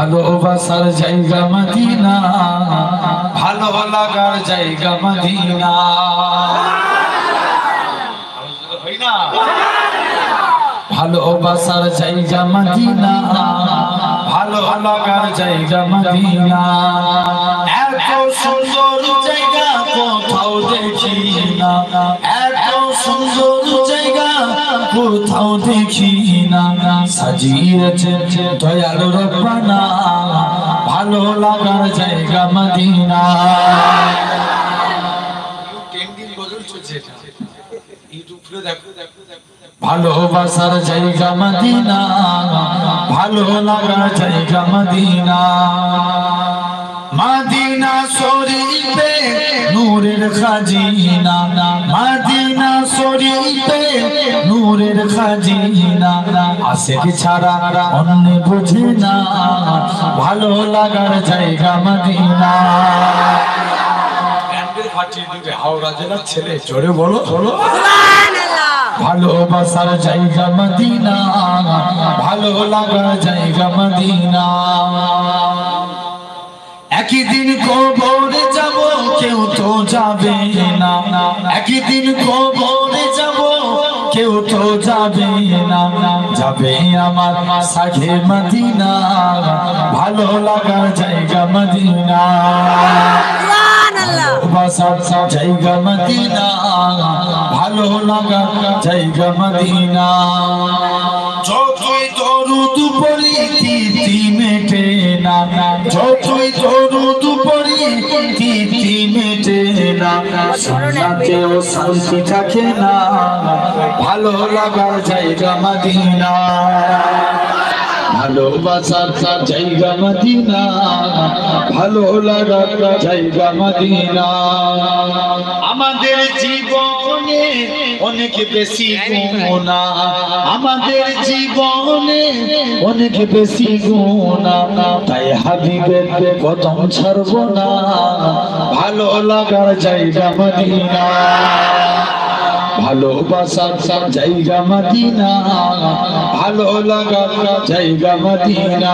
ভালোবাসার জায়গা মদিনা, ভালো লাগার জায়গা মদিনা। ভালোবাসার জায়গা মদিনা, ভালো লাগার জায়গা মদিনা। এত সুন্দর জায়গা কোথাও দেখি না, এত সুন্দর জায়গা কোথাও দেখি না। সাজিয়েছে দয়াল রব্বানা, ভালো লাগার জায়গা মদিনা। ভালোবাসার জায়গা মদিনা, ভালো লাগার জায়গা মদিনা। মদিনা শরীফে নূরের খাজিনা, মদিনা শরীফে নূরের খাজিনা। আশিক ছাড়া অন্য বুঝে না, ভালো লাগার জায়গা মদিনা। হাওড়া জেলার ছেলে জোরে বলো ভালোবাসার জায়গা মদিনা, ভালো লাগার জায়গা মদিনা। একদিন কবরে যাব কেউ তো যাবে না, একদিন কবরে যাব কেউ তো যাবে না। যাবে আমার সাথে মদিনা, ভালো লাগার জায়গা মদিনা। ভালোবাসার জায়গা মদিনা, ভালো লাগার জায়গা মদিনা। যতই দরুদ পড়ি তিথি মেটে না, যতই দরুদ পড়ি তিথি মেটে না। সোনাতেও শান্তি থাকে না, ভালো লাগার জায়গা মদিনা। ভালোবাসার জায়গা মদিনা, ভালো লাগার জায়গা মদিনা। আমাদের জীবনে অনেক বেশি গুনাহ, আমাদের জীবনে অনেক বেশি গুনাহ। তাই হাবিবের কদম ছাড়বো না, ভালো লাগার জায়গা মদিনা। ভালোবাসার জায়গা মদিনা, ভালো লাগার জায়গা মদিনা।